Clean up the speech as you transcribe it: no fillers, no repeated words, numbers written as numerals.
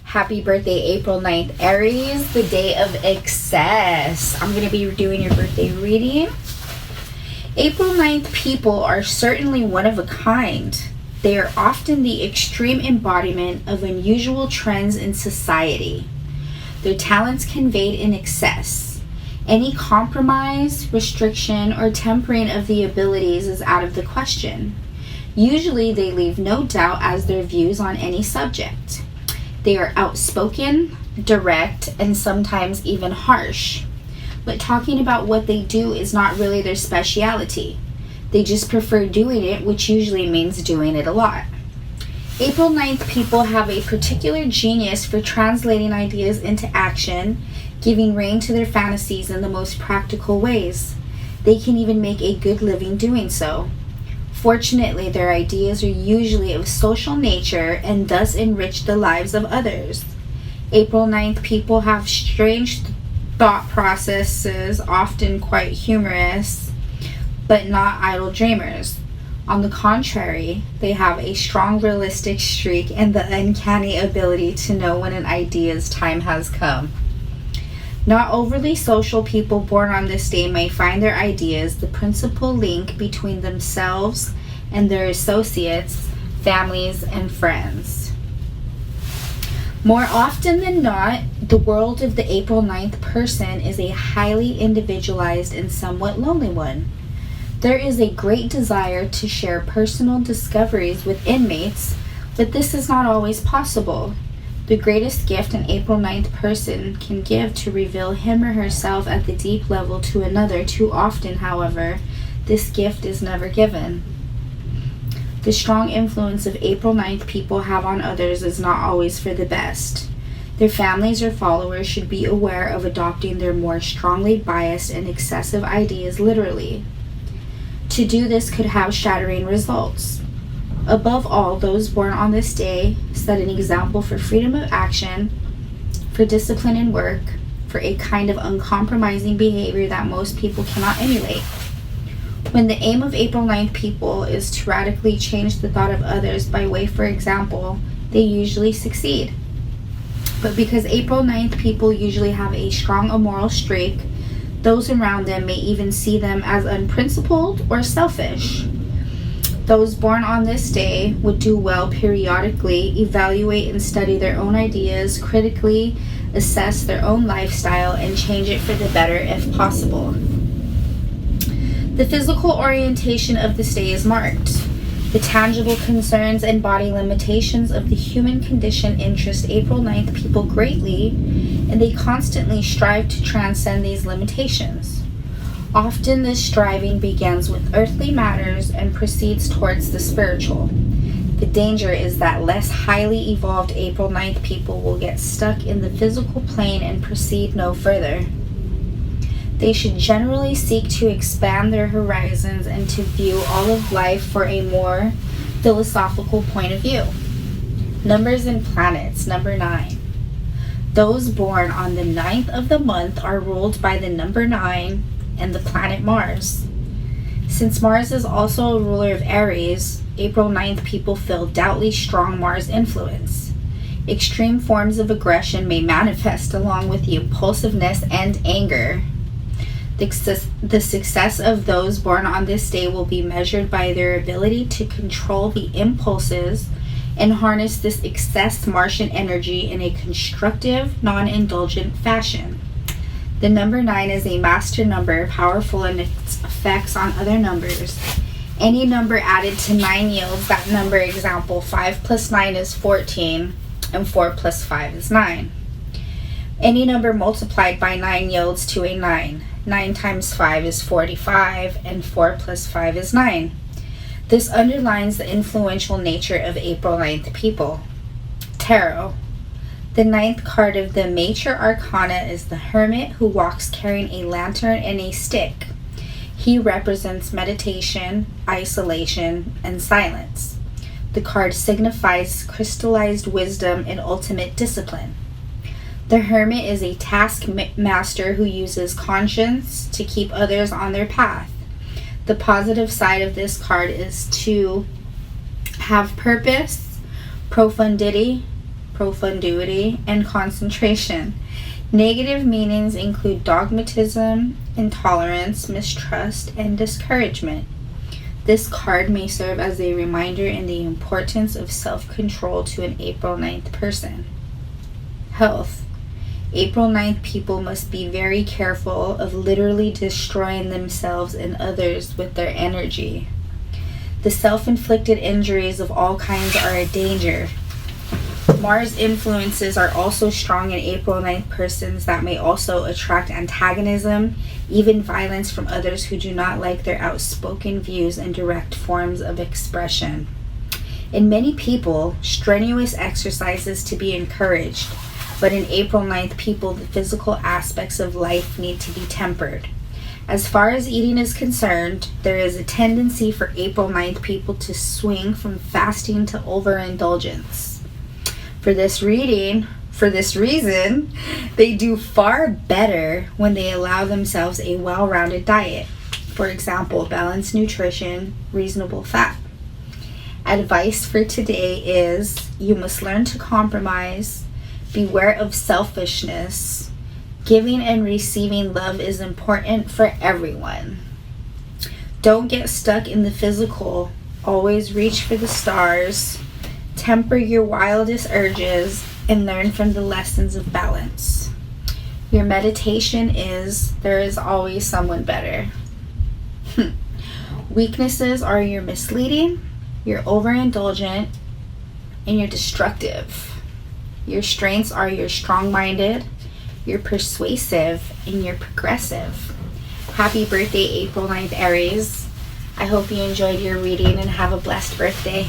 Happy birthday, April 9th, Aries, the day of excess. I'm going to be doing your birthday reading. April 9th people are certainly one of a kind. They are often the extreme embodiment of unusual trends in society. Their talents conveyed in excess. Any compromise, restriction, or tempering of the abilities is out of the question. Usually they leave no doubt as their views on any subject. They are outspoken, direct, and sometimes even harsh. But talking about what they do is not really their speciality. They just prefer doing it, which usually means doing it a lot. April 9th people have a particular genius for translating ideas into action, giving rein to their fantasies in the most practical ways. They can even make a good living doing so. Fortunately, their ideas are usually of social nature and thus enrich the lives of others. April 9th people have strange thought processes, often quite humorous, but not idle dreamers. On the contrary, they have a strong realistic streak and the uncanny ability to know when an idea's time has come. Not overly social people born on this day may find their ideas the principal link between themselves and their associates, families, and friends. More often than not, the world of the April 9th person is a highly individualized and somewhat lonely one. There is a great desire to share personal discoveries with inmates, but this is not always possible. The greatest gift an April 9th person can give to reveal him or herself at the deep level to another. Too often, however, this gift is never given. The strong influence of April 9th people have on others is not always for the best. Their families or followers should be aware of adopting their more strongly biased and excessive ideas literally. To do this could have shattering results. Above all, those born on this day set an example for freedom of action, for discipline in work, for a kind of uncompromising behavior that most people cannot emulate. When the aim of April 9th people is to radically change the thought of others by way, for example, they usually succeed. But because April 9th people usually have a strong immoral streak, those around them may even see them as unprincipled or selfish. Those born on this day would do well periodically evaluate and study their own ideas, critically assess their own lifestyle, and change it for the better if possible. The physical orientation of this day is marked. The tangible concerns and body limitations of the human condition interest April 9th people greatly, and they constantly strive to transcend these limitations. Often this striving begins with earthly matters and proceeds towards the spiritual. The danger is that less highly evolved April 9th people will get stuck in the physical plane and proceed no further. They should generally seek to expand their horizons and to view all of life for a more philosophical point of view. Numbers and planets. Number 9. Those born on the 9th of the month are ruled by the number 9 and the planet Mars. Since Mars is also a ruler of Aries, April 9th people feel doubly strong Mars influence. Extreme forms of aggression may manifest along with the impulsiveness and anger. The success of those born on this day will be measured by their ability to control the impulses and harness this excess Martian energy in a constructive, non-indulgent fashion. The number 9 is a master number, powerful in its effects on other numbers. Any number added to 9 yields that number. Example, 5 plus 9 is 14, and 4 plus 5 is 9. Any number multiplied by 9 yields to a 9. 9 times 5 is 45, and 4 plus 5 is 9. This underlines the influential nature of April 9th people. Tarot. The 9th card of the Major Arcana is the Hermit, who walks carrying a lantern and a stick. He represents meditation, isolation, and silence. The card signifies crystallized wisdom and ultimate discipline. The Hermit is a taskmaster who uses conscience to keep others on their path. The positive side of this card is to have purpose, profundity, profundity, and concentration. Negative meanings include dogmatism, intolerance, mistrust, and discouragement. This card may serve as a reminder in the importance of self-control to an April 9th person. Health. April 9th people must be very careful of literally destroying themselves and others with their energy. The self-inflicted injuries of all kinds are a danger. Mars influences are also strong in April 9th persons that may also attract antagonism, even violence from others who do not like their outspoken views and direct forms of expression. In many people, strenuous exercise is to be encouraged, but in April 9th people, the physical aspects of life need to be tempered. As far as eating is concerned, there is a tendency for April 9th people to swing from fasting to overindulgence. For this reason, they do far better when they allow themselves a well-rounded diet. For example, balanced nutrition, reasonable fat. Advice for today is you must learn to compromise, beware of selfishness. Giving and receiving love is important for everyone. Don't get stuck in the physical. Always reach for the stars. Temper your wildest urges and learn from the lessons of balance. Your meditation is there is always someone better. Weaknesses are you're misleading, you're overindulgent, and you're destructive. Your strengths are you're strong-minded, you're persuasive, and you're progressive. Happy birthday, April 9th, Aries. I hope you enjoyed your reading and have a blessed birthday.